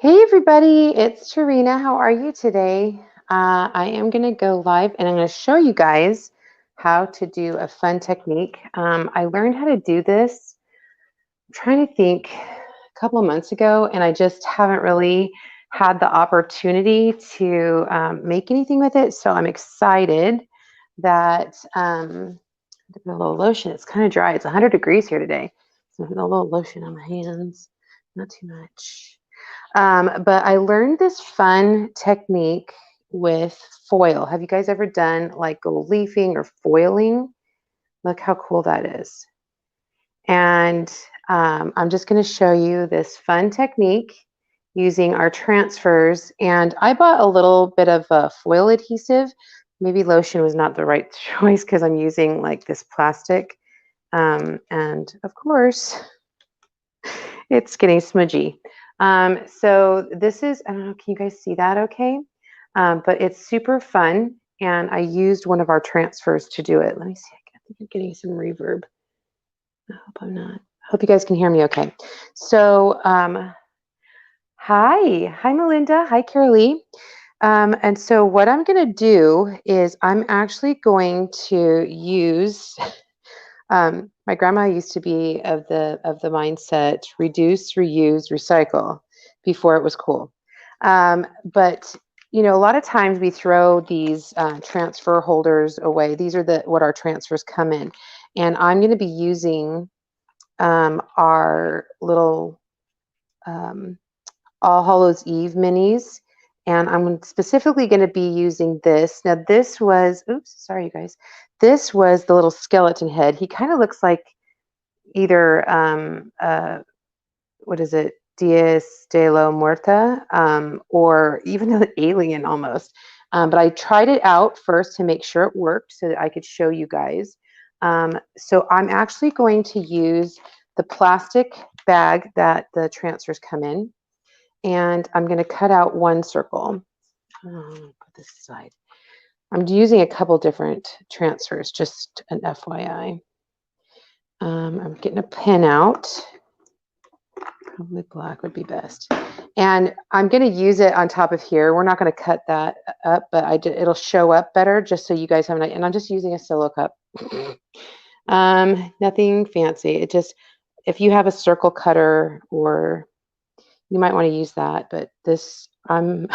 Hey everybody, it's Tarina. How are you today? I am going to go live and I'm going to show you guys how to do a fun technique. I learned how to do this, I'm trying to think, a couple of months ago, and I just haven't really had the opportunity to make anything with it. So I'm excited that I put a little lotion. It's kind of dry. It's 100 degrees here today. So I put a little lotion on my hands, not too much. But I learned this fun technique with foil. Have you guys ever done like gold leafing or foiling? Look how cool that is. And I'm just going to show you this fun technique using our transfers. And I bought a little bit of foil adhesive. Maybe lotion was not the right choice because I'm using like this plastic. And of course, it's getting smudgy. So this is, I don't know, can you guys see that okay? But it's super fun. And I used one of our transfers to do it. Let me see, I think I'm getting some reverb. I hope I'm not. I hope you guys can hear me okay. So hi Melinda, hi Carolee. And so what I'm gonna do is I'm actually going to use my grandma used to be of the mindset reduce, reuse, recycle before it was cool. But you know, a lot of times we throw these transfer holders away. These are what our transfers come in, and I'm going to be using our little um, All Hallows Eve minis. And I'm specifically going to be using this. Now, this was, oops, sorry, you guys. This was the little skeleton head. He kind of looks like either, what is it, Dias de la Muerta, or even an alien almost. But I tried it out first to make sure it worked so that I could show you guys. So I'm actually going to use the plastic bag that the transfers come in. And I'm going to cut out one circle. Put this aside. I'm using a couple different transfers, just an FYI. I'm getting a pen out. Probably black would be best. And I'm going to use it on top of here. We're not going to cut that up, but it'll show up better just so you guys have an idea. And I'm just using a solo cup. Nothing fancy. It just, if you have a circle cutter, or you might want to use that, but this, I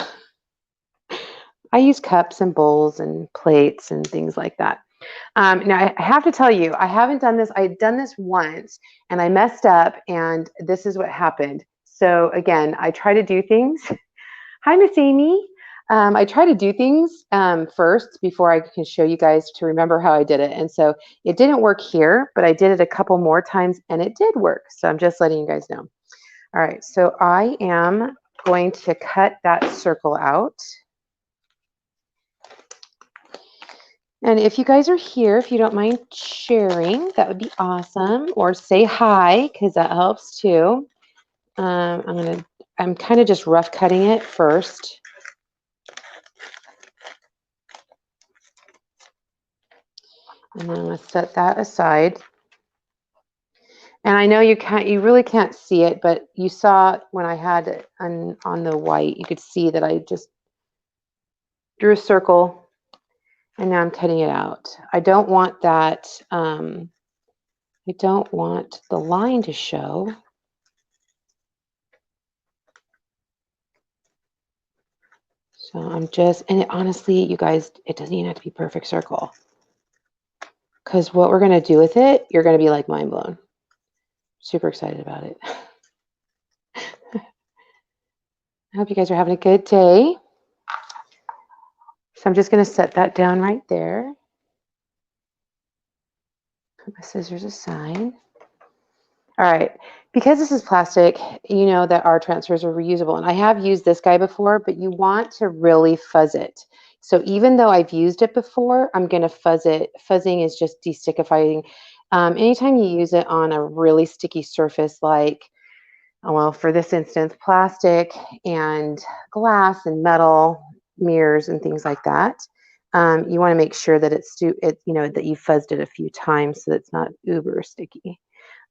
use cups and bowls and plates and things like that. Now, I have to tell you, I haven't done this. I had done this once and I messed up, and this is what happened. So again, I try to do things. Hi, Miss Amy. I try to do things first before I can show you guys to remember how I did it. And so it didn't work here, but I did it a couple more times and it did work. So I'm just letting you guys know. All right, so I am going to cut that circle out. And if you guys are here, if you don't mind sharing, that would be awesome. Or say hi, because that helps too. I'm kind of just rough cutting it first. And then I'm going to set that aside. And I know you really can't see it, but you saw when I had it on the white, you could see that I just drew a circle. And now I'm cutting it out. I don't want that, I don't want the line to show. So I'm just, and honestly, you guys, it doesn't even have to be perfect circle. Because what we're going to do with it, you're going to be like mind blown. Super excited about it. I hope you guys are having a good day. So I'm just going to set that down right there. Put my scissors aside. All right, because this is plastic, you know that our transfers are reusable. And I have used this guy before, but you want to really fuzz it. So even though I've used it before, I'm going to fuzz it. Fuzzing is just destickifying. Anytime you use it on a really sticky surface like, well, for this instance, plastic and glass and metal, mirrors and things like that, you want to make sure that that you fuzzed it a few times so that it's not uber sticky.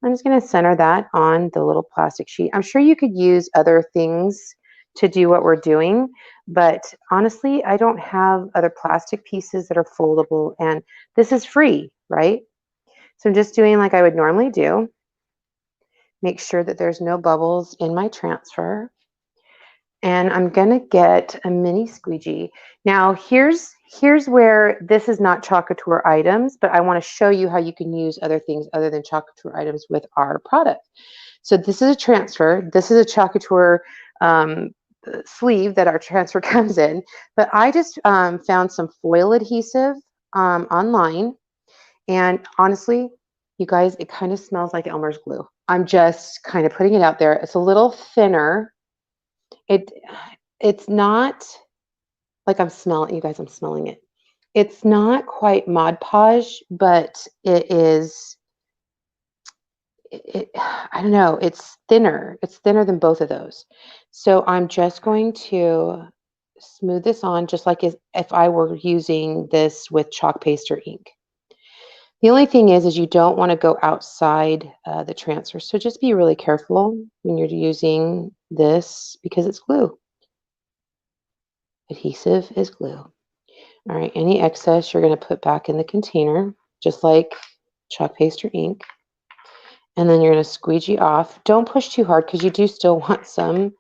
I'm just going to center that on the little plastic sheet. I'm sure you could use other things to do what we're doing. But honestly, I don't have other plastic pieces that are foldable, and this is free, right? So I'm just doing like I would normally do. Make sure that there's no bubbles in my transfer. And I'm gonna get a mini squeegee. Now here's where this is not Choc Couture items, but I want to show you how you can use other things other than Choc Couture items with our product. So this is a transfer. This is a Choc Couture sleeve that our transfer comes in. But I just found some foil adhesive online. And honestly, you guys, it kind of smells like Elmer's glue. I'm just kind of putting it out there. It's a little thinner. It's not like I'm smelling, you guys, I'm smelling it. It's not quite Mod Podge, but it is, I don't know, it's thinner. It's thinner than both of those. So I'm just going to smooth this on just like if I were using this with chalk paste or ink. The only thing is you don't want to go outside the transfer. So just be really careful when you're using this because it's glue. Adhesive is glue. All right, any excess you're going to put back in the container, just like chalk paste or ink. And then you're going to squeegee off. Don't push too hard because you do still want some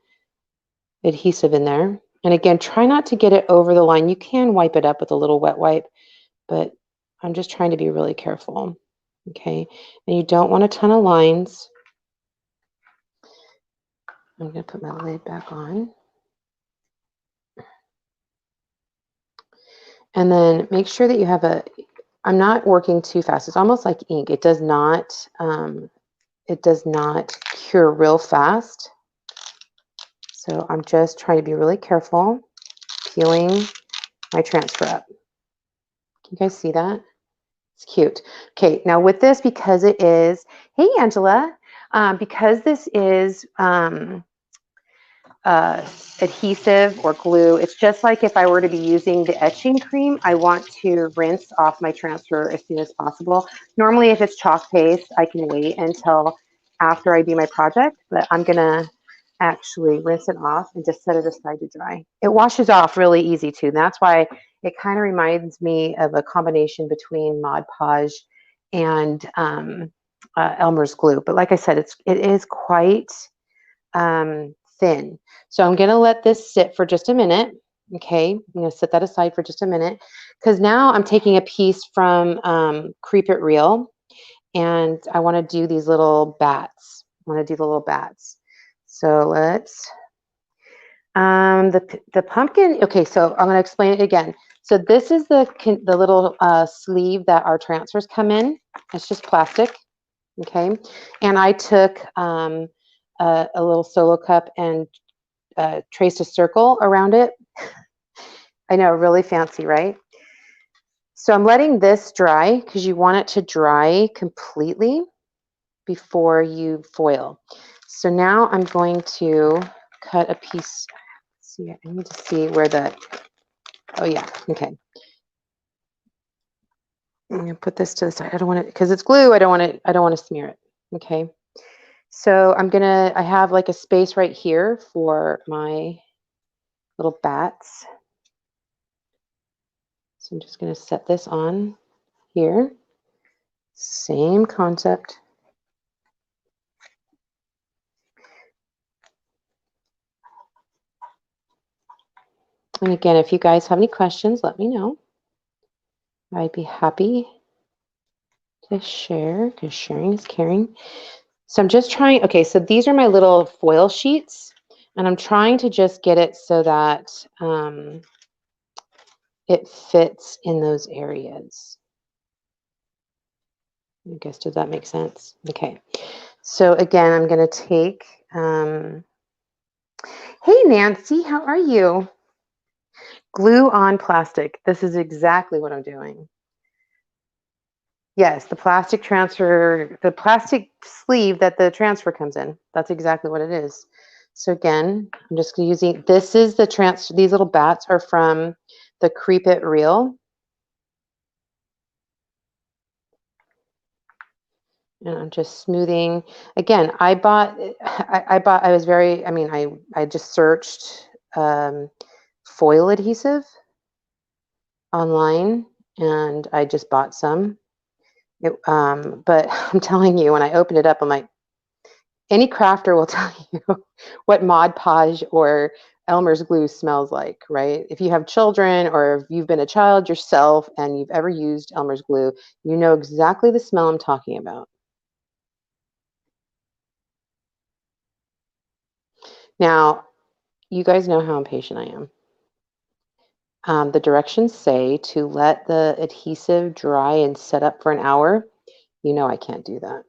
adhesive in there. And again, try not to get it over the line. You can wipe it up with a little wet wipe, but I'm just trying to be really careful. Okay, and you don't want a ton of lines. I'm going to put my lid back on. And then make sure that you have I'm not working too fast. It's almost like ink. It does not cure real fast. So I'm just trying to be really careful, peeling my transfer up. Can you guys see that? It's cute. Okay, now with this, because it is, hey Angela, because this is adhesive or glue, it's just like if I were to be using the etching cream, I want to rinse off my transfer as soon as possible. Normally, if it's chalk paste, I can wait until after I do my project, but I'm gonna actually rinse it off and just set it aside to dry. It washes off really easy too. And that's why it kind of reminds me of a combination between Mod Podge and Elmer's glue. But like I said, it is quite thin. So I'm going to let this sit for just a minute. Okay, I'm going to set that aside for just a minute because now I'm taking a piece from Creep It Real and I want to do these little bats. I want to do the little bats. So let's, the pumpkin, okay, so I'm going to explain it again. So this is the little sleeve that our transfers come in. It's just plastic, okay? And I took a little solo cup and traced a circle around it. I know, really fancy, right? So I'm letting this dry because you want it to dry completely before you foil. So now I'm going to cut a piece. Let's see, I need to see where oh yeah, okay. I'm gonna put this to the side. I don't want it because it's glue. I don't want to smear it. Okay. So I have like a space right here for my little bats. So I'm just going to set this on here. Same concept. And again, if you guys have any questions, let me know. I'd be happy to share because sharing is caring. So I'm just trying, okay, so these are my little foil sheets and I'm trying to just get it so that it fits in those areas. I guess, does that make sense? Okay. So again, I'm going to take, hey, Nancy, how are you? Glue on plastic. This is exactly what I'm doing. Yes, the plastic transfer, the plastic sleeve that the transfer comes in. That's exactly what it is. So again, I'm just using, this is the transfer, these little bats are from the Creep It Real. And I'm just smoothing. Again, I was very, I mean, I just searched foil adhesive online, and I just bought some. But I'm telling you, when I opened it up, I'm like, any crafter will tell you what Mod Podge or Elmer's glue smells like, right? If you have children or if you've been a child yourself and you've ever used Elmer's glue, you know exactly the smell I'm talking about. Now, you guys know how impatient I am. The directions say to let the adhesive dry and set up for an hour. You know I can't do that.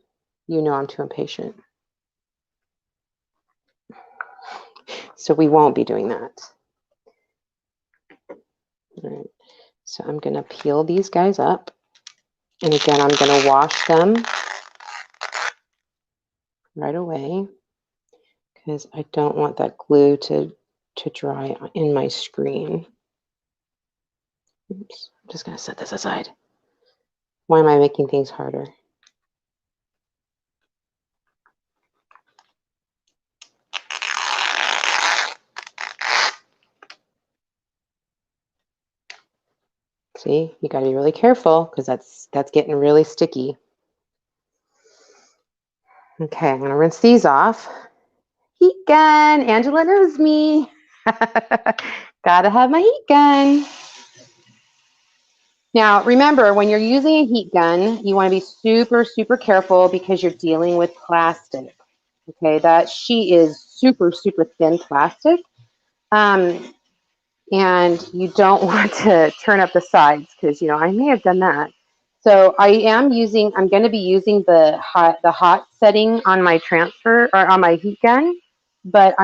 You know I'm too impatient. So we won't be doing that. All right. So I'm going to peel these guys up. And again, I'm going to wash them right away because I don't want that glue to dry in my screen. Oops, I'm just going to set this aside. Why am I making things harder? See, you got to be really careful because that's getting really sticky. Okay, I'm going to rinse these off. Heat gun. Angela knows me. Gotta have my heat gun. Now, remember, when you're using a heat gun, you want to be super, super careful because you're dealing with plastic. Okay, that sheet is super, super thin plastic. And you don't want to turn up the sides because, you know, I may have done that. So I'm going to be using the hot setting on my transfer or on my heat gun, but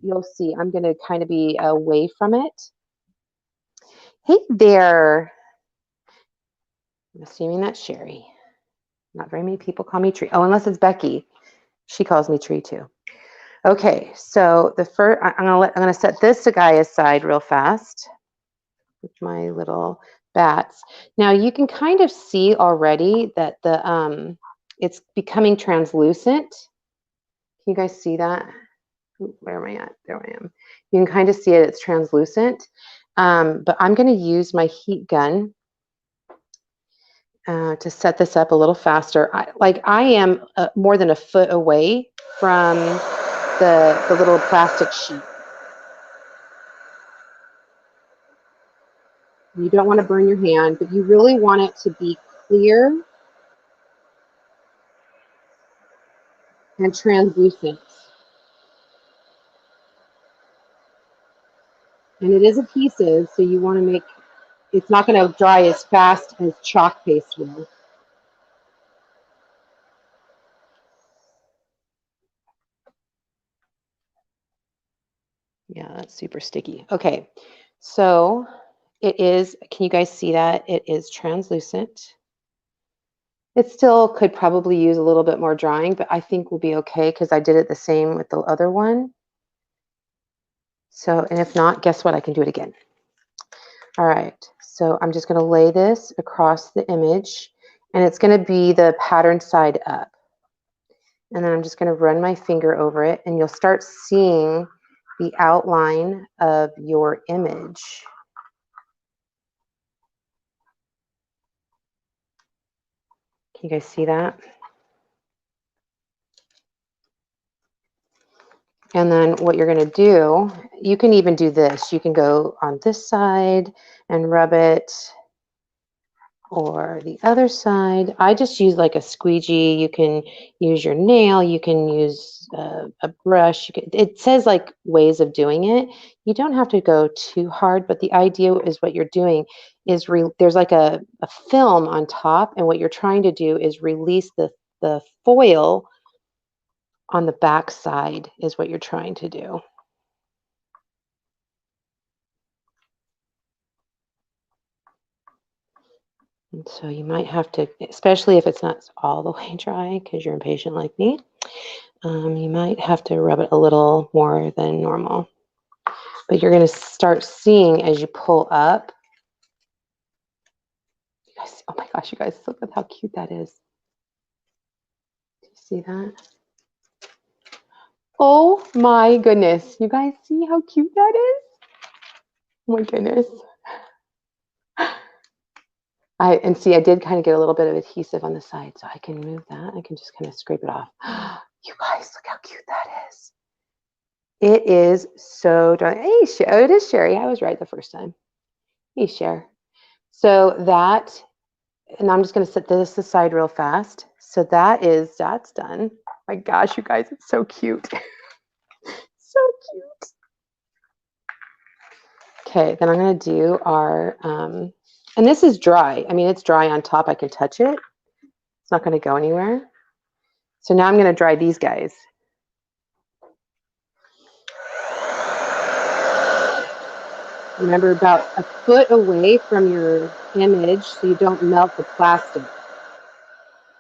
you'll see, I'm going to kind of be away from it. Hey there. I'm assuming that's Sherry. Not very many people call me Tree. Oh, unless it's Becky. She calls me Tree too. Okay, so the first, I'm gonna set this guy aside real fast with my little bats. Now you can kind of see already that it's becoming translucent. Can you guys see that? Ooh, where am I at? There I am. You can kind of see it. It's translucent. But I'm going to use my heat gun to set this up a little faster. I am more than a foot away from the little plastic sheet. You don't want to burn your hand, but you really want it to be clear and translucent. And it is adhesive, so you want to make, it's not going to dry as fast as chalk paste will. Yeah, that's super sticky. Okay, so it is, can you guys see that? It is translucent. It still could probably use a little bit more drying, but I think we'll be okay because I did it the same with the other one. So, and if not, guess what? I can do it again. All right, so I'm just going to lay this across the image, and it's going to be the pattern side up. And then I'm just going to run my finger over it, and you'll start seeing the outline of your image. Can you guys see that? And then what you're going to do, you can even do this. You can go on this side and rub it, or the other side. I just use like a squeegee. You can use your nail. You can use a brush. It says like ways of doing it. You don't have to go too hard, but the idea is what you're doing is there's like a film on top, and what you're trying to do is release the foil on the back side is what you're trying to do. And so you might have to, especially if it's not all the way dry because you're impatient like me, you might have to rub it a little more than normal. But you're going to start seeing as you pull up. You guys, oh my gosh, you guys, look at how cute that is. Do you see that? Oh my goodness. You guys see how cute that is? Oh my goodness. And see, I did kind of get a little bit of adhesive on the side, so I can move that. I can just kind of scrape it off. You guys, look how cute that is. It is so dry. Hey, oh, it is Sherry. I was right the first time. Hey, Cher. So that, and I'm just going to set this aside real fast. So that's done. My gosh, you guys, it's so cute. So cute. Okay, then I'm going to do our, and this is dry. I mean, it's dry on top. I can touch it. It's not going to go anywhere. So now I'm going to dry these guys. Remember, about a foot away from your image so you don't melt the plastic.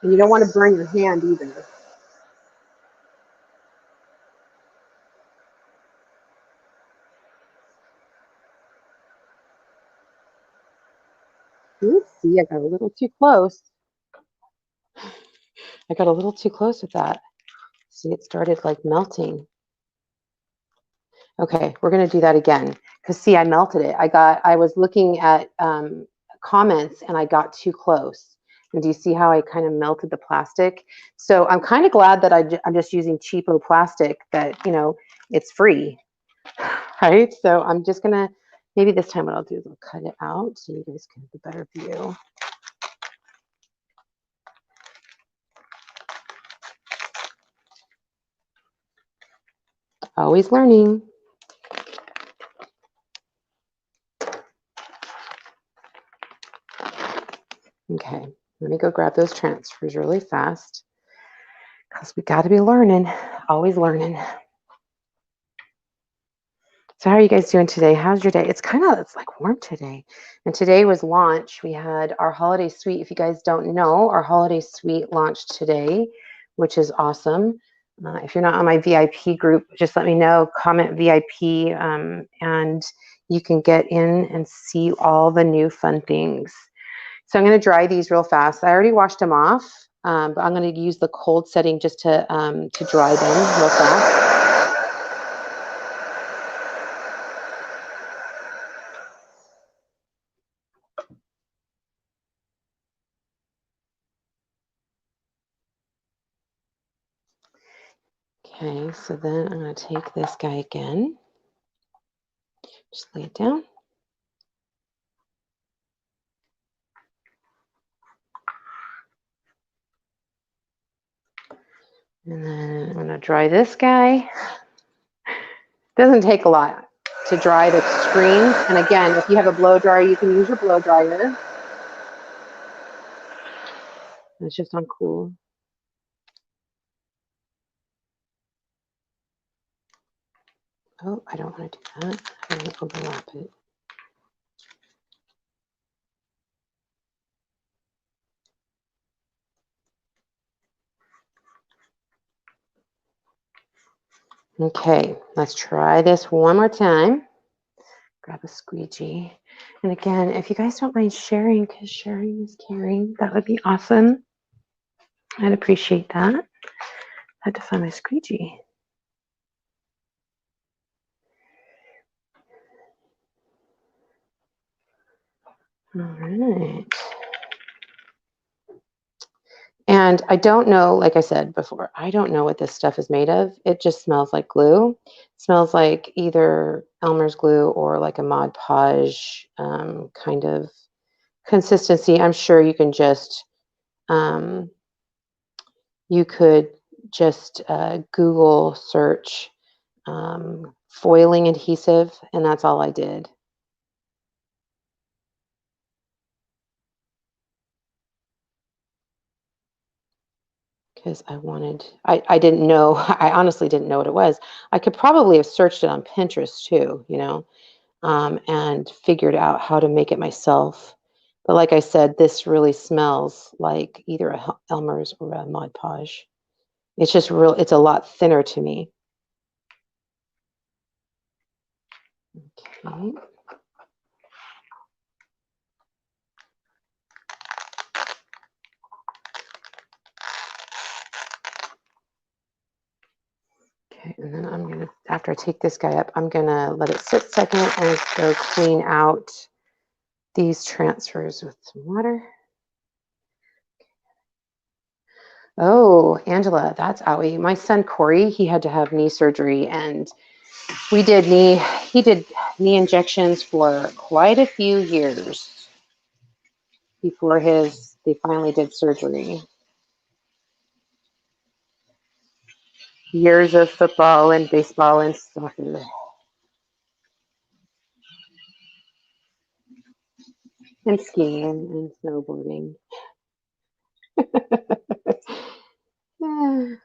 And you don't want to burn your hand either. Oops, see, I got a little too close. I got a little too close with that. See, it started like melting. Okay, we're gonna do that again. Because see, I melted it. I was looking at comments and I got too close. And do you see how I kind of melted the plastic? So I'm kind of glad that I'm just using cheapo plastic that, you know, it's free, right? So I'm just gonna, maybe this time what I'll do is I'll cut it out so you guys can have a better view. Always learning. Okay, let me go grab those transfers really fast because we got to be learning, always learning. So how are you guys doing today? How's your day? It's like warm today. And today was launch. We had our holiday suite. If you guys don't know, our holiday suite launched today, which is awesome. If you're not on my VIP group, just let me know, comment VIP, and you can get in and see all the new fun things. So I'm going to dry these real fast. I already washed them off, but I'm going to use the cold setting just to dry them real fast. Okay, so then I'm going to take this guy again. Just lay it down. And then I'm going to dry this guy. Doesn't take a lot to dry the screens. And again, if you have a blow dryer, you can use your blow dryer. It's just on cool. Oh, I don't want to do that. I want to overlap it. Okay, let's try this one more time. Grab a squeegee. And again, if you guys don't mind sharing, because sharing is caring, that would be awesome. I'd appreciate that. I had to find my squeegee. All right. And I don't know, like I said before, I don't know what this stuff is made of. It just smells like glue. It smells like either Elmer's glue or like a Mod Podge kind of consistency. I'm sure you can just, you could just Google search foiling adhesive, and that's all I did. Because I didn't know, I honestly didn't know what it was. I could probably have searched it on Pinterest too, you know, and figured out how to make it myself. But like I said, this really smells like either a Elmer's or a Mod Podge. It's just it's a lot thinner to me. Okay. Okay, and then I'm going to after I take this guy up, I'm gonna let it sit a second and go clean out these transfers with some water. Oh, Angela, that's owie. My son Corey, he had to have knee surgery, and he did knee injections for quite a few years before they finally did surgery. Years of football and baseball and soccer. And skiing and snowboarding. Yeah.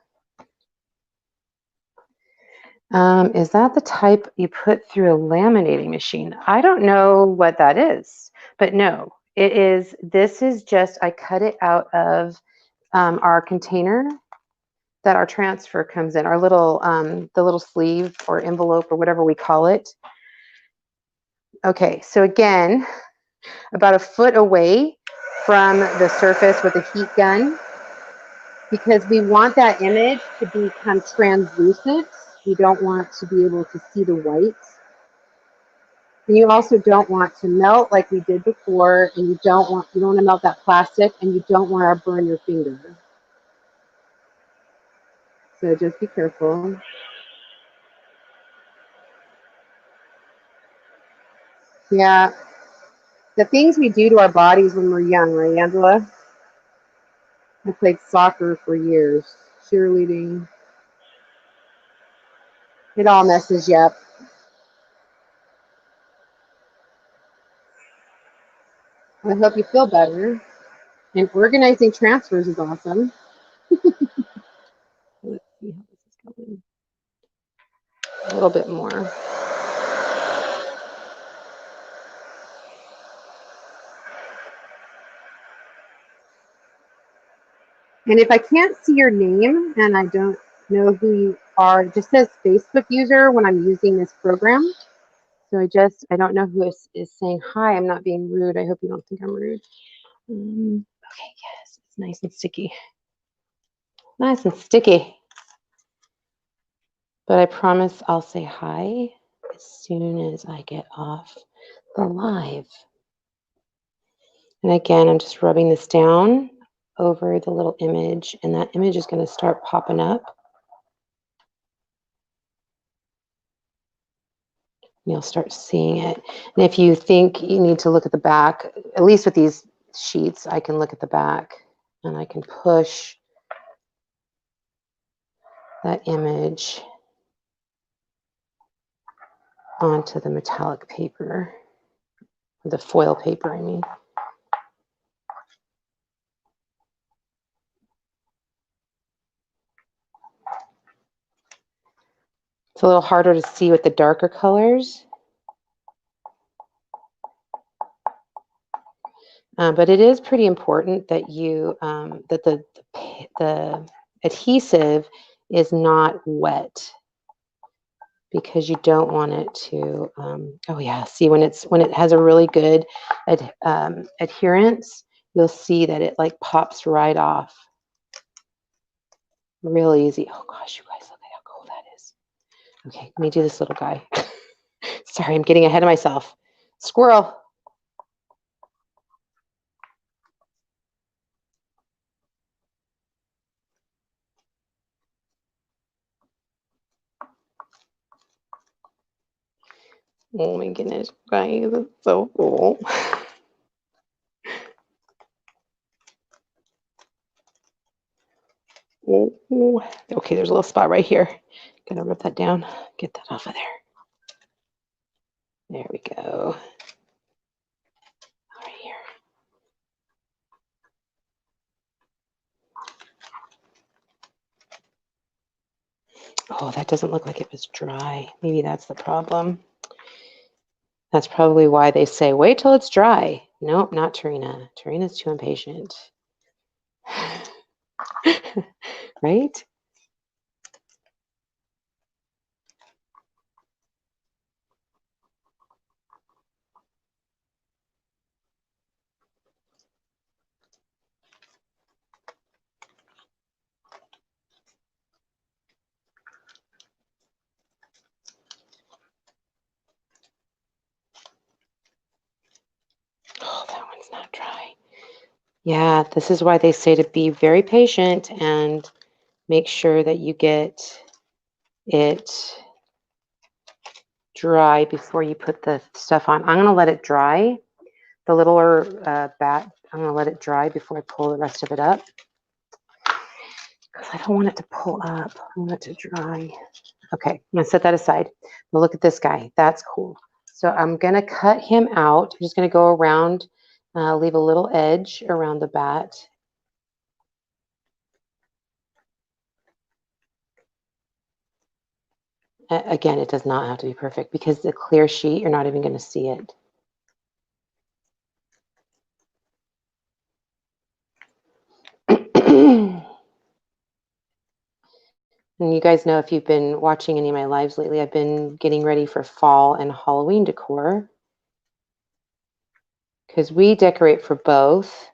Is that the type you put through a laminating machine? I don't know what that is, but no, this is just, I cut it out of our container that our transfer comes in, our little, the little sleeve or envelope or whatever we call it. Okay, so again, about a foot away from the surface with a heat gun, because we want that image to become translucent. You don't want to be able to see the white. And you also don't want to melt like we did before, and you don't want to melt that plastic, and you don't want to burn your finger. So just be careful. Yeah. The things we do to our bodies when we're young, right, Angela? I played soccer for years, cheerleading. It all messes you up. I hope you feel better. And organizing transfers is awesome. Let's see how this is going. A little bit more. And if I can't see your name and I don't know who you are, it just says Facebook user when I'm using this program. So I don't know who is saying hi. I'm not being rude. I hope you don't think I'm rude. Okay, yes, it's nice and sticky. Nice and sticky. But I promise I'll say hi as soon as I get off the live. And again, I'm just rubbing this down over the little image, and that image is going to start popping up. You'll start seeing it. And if you think you need to look at the back, at least with these sheets, I can look at the back and I can push that image onto the metallic paper, or the foil paper, I mean. It's a little harder to see with the darker colors. But it is pretty important that that the adhesive is not wet, because you don't want it to. Oh yeah, see when it has a really good adherence, you'll see that it like pops right off, real easy. Oh gosh, you guys, look at how cool that is. Okay, let me do this little guy. Sorry, I'm getting ahead of myself. Squirrel. Oh my goodness, guys, it's so cool. Oh, okay, there's a little spot right here. Gonna rip that down, get that off of there. There we go. Right here. Oh, that doesn't look like it was dry. Maybe that's the problem. That's probably why they say, wait till it's dry. Nope, not Tarina. Tarina's too impatient. Right? Yeah, this is why they say to be very patient and make sure that you get it dry before you put the stuff on. I'm going to let it dry. The littler bat, I'm going to let it dry before I pull the rest of it up. Because I don't want it to pull up. I want it to dry. Okay, I'm going to set that aside. Now look at this guy. That's cool. So I'm going to cut him out. I'm just going to go around, leave a little edge around the bat. Again, it does not have to be perfect because the clear sheet, you're not even going to see it. And you guys know, if you've been watching any of my lives lately, I've been getting ready for fall and Halloween decor because we decorate for both.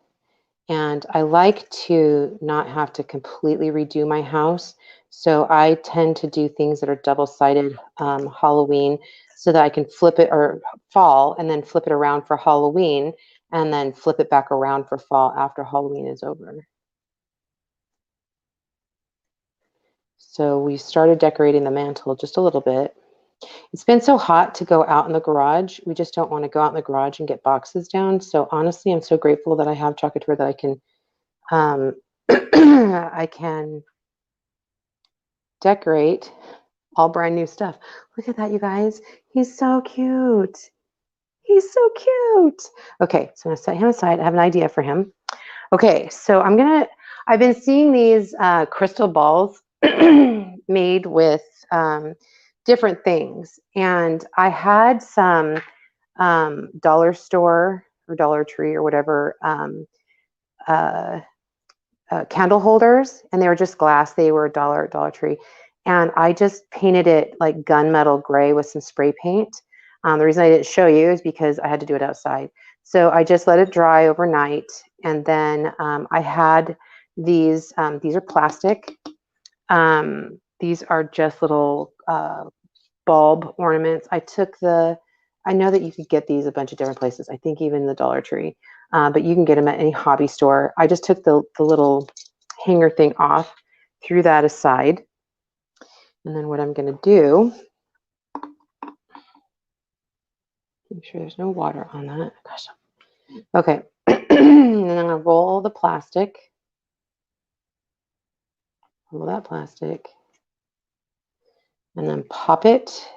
And I like to not have to completely redo my house. So I tend to do things that are double-sided Halloween so that I can flip it, or fall, and then flip it around for Halloween, and then flip it back around for fall after Halloween is over. So we started decorating the mantle just a little bit. It's been so hot to go out in the garage. We just don't want to go out in the garage and get boxes down. So honestly, I'm so grateful that I have Chocateur that I can I can decorate all brand new stuff. Look at that, you guys. He's so cute. He's so cute. Okay, so I'm gonna set him aside. I have an idea for him. Okay, so I've been seeing these crystal balls made with different things. And I had some dollar store or Dollar Tree or whatever uh, candle holders, and they were just glass. They were Dollar Tree. And I just painted it like gunmetal gray with some spray paint. The reason I didn't show you is because I had to do it outside. So I just let it dry overnight. And then I had these are plastic. These are just little bulb ornaments. I know that you could get these a bunch of different places. I think even the Dollar Tree, but you can get them at any hobby store. I just took the little hanger thing off, threw that aside. And then what I'm going to do, make sure there's no water on that. Gosh. Okay. And then I'm going to roll the plastic. Roll that plastic. And then pop it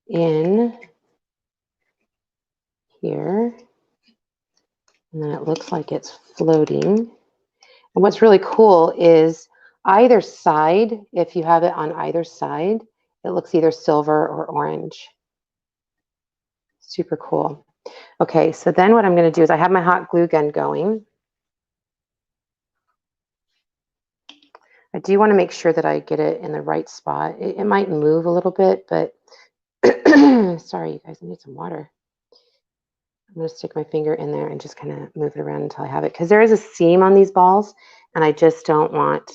in here. And then it looks like it's floating. And what's really cool is either side, if you have it on either side, it looks either silver or orange. Super cool. Okay, so then what I'm going to do is I have my hot glue gun going. I do want to make sure that I get it in the right spot. It might move a little bit, but sorry, you guys, I need some water. I'm going to stick my finger in there and just kind of move it around until I have it, because there is a seam on these balls, and I just don't want.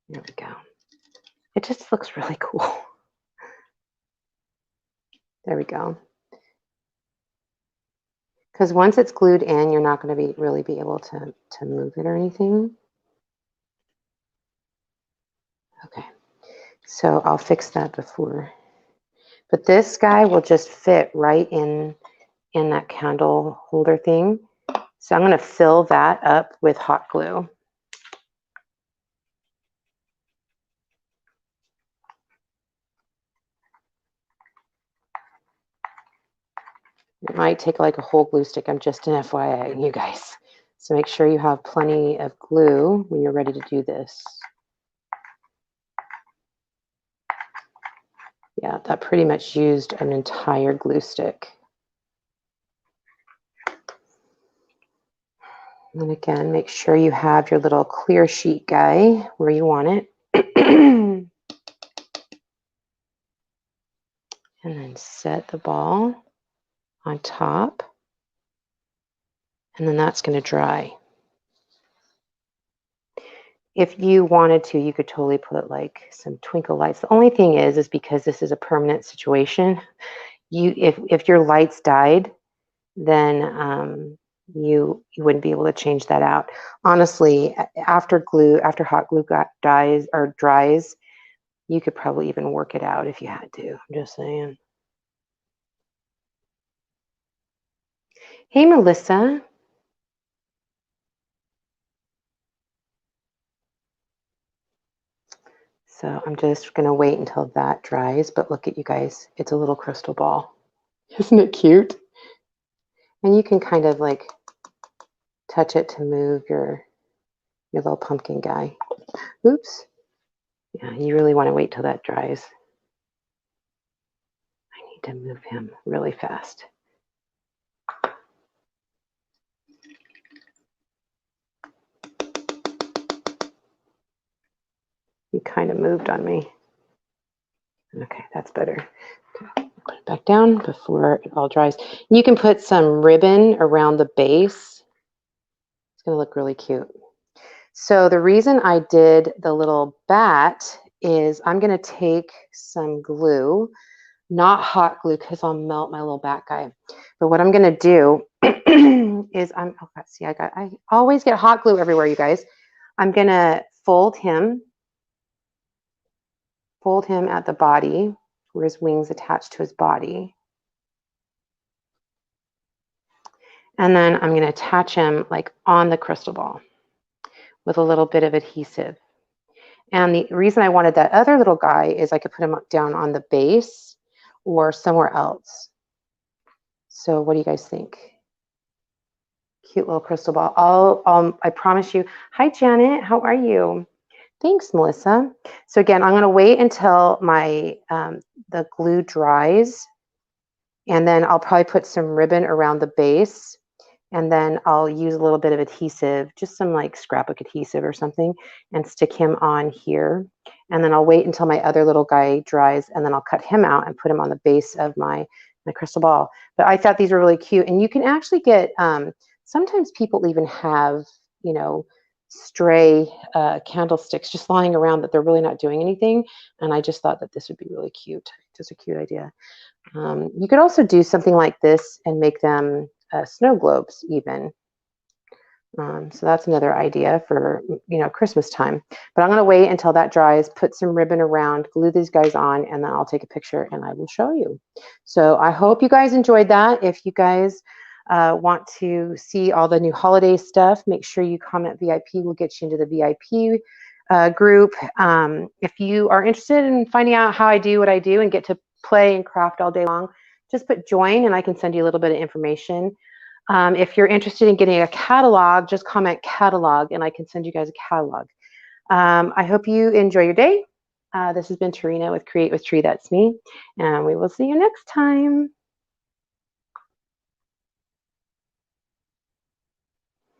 There we go. It just looks really cool. There we go. Because once it's glued in, you're not going to really be able to move it or anything. Okay, so I'll fix that before. But this guy will just fit right in that candle holder thing. So I'm going to fill that up with hot glue. It might take like a whole glue stick. I'm just an FYI, you guys. So make sure you have plenty of glue when you're ready to do this. Yeah, that pretty much used an entire glue stick. And again, make sure you have your little clear sheet guy where you want it. And then set the ball on top. And then that's going to dry. If you wanted to, you could totally put like some twinkle lights. The only thing is because this is a permanent situation, if your lights died, then you wouldn't be able to change that out. Honestly, after hot glue dries, you could probably even work it out if you had to. I'm just saying. Hey, Melissa. So I'm just going to wait until that dries, but look at you guys. It's a little crystal ball. Isn't it cute? And you can kind of like touch it to move your little pumpkin guy. Oops. Yeah, you really want to wait till that dries. I need to move him really fast. He kind of moved on me. Okay, that's better. Okay, put it back down before it all dries. You can put some ribbon around the base. It's going to look really cute. So the reason I did the little bat is I'm going to take some glue, not hot glue because I'll melt my little bat guy. But what I'm going to do is I always get hot glue everywhere, you guys. I'm going to fold him at the body where his wings attached to his body. And then I'm going to attach him like on the crystal ball with a little bit of adhesive. And the reason I wanted that other little guy is I could put him down on the base or somewhere else. So what do you guys think? Cute little crystal ball. I promise you. Hi, Janet. How are you? Thanks, Melissa. So again, I'm going to wait until my the glue dries, and then I'll probably put some ribbon around the base, and then I'll use a little bit of adhesive, just some like scrapbook adhesive or something, and stick him on here. And then I'll wait until my other little guy dries, and then I'll cut him out and put him on the base of my crystal ball. But I thought these were really cute, and you can actually get. Sometimes people even have, you know, stray candlesticks just lying around that they're really not doing anything. And I just thought that this would be really cute. Just a cute idea. You could also do something like this and make them snow globes even. So that's another idea for, you know, Christmas time. But I'm going to wait until that dries, put some ribbon around, glue these guys on, and then I'll take a picture and I will show you. So I hope you guys enjoyed that. If you guys want to see all the new holiday stuff, make sure you comment VIP. We'll get you into the VIP group. If you are interested in finding out how I do what I do and get to play and craft all day long, just put join and I can send you a little bit of information. If you're interested in getting a catalog, just comment catalog and I can send you guys a catalog. I hope you enjoy your day. This has been Tarina with Create with Tree. That's me. And we will see you next time.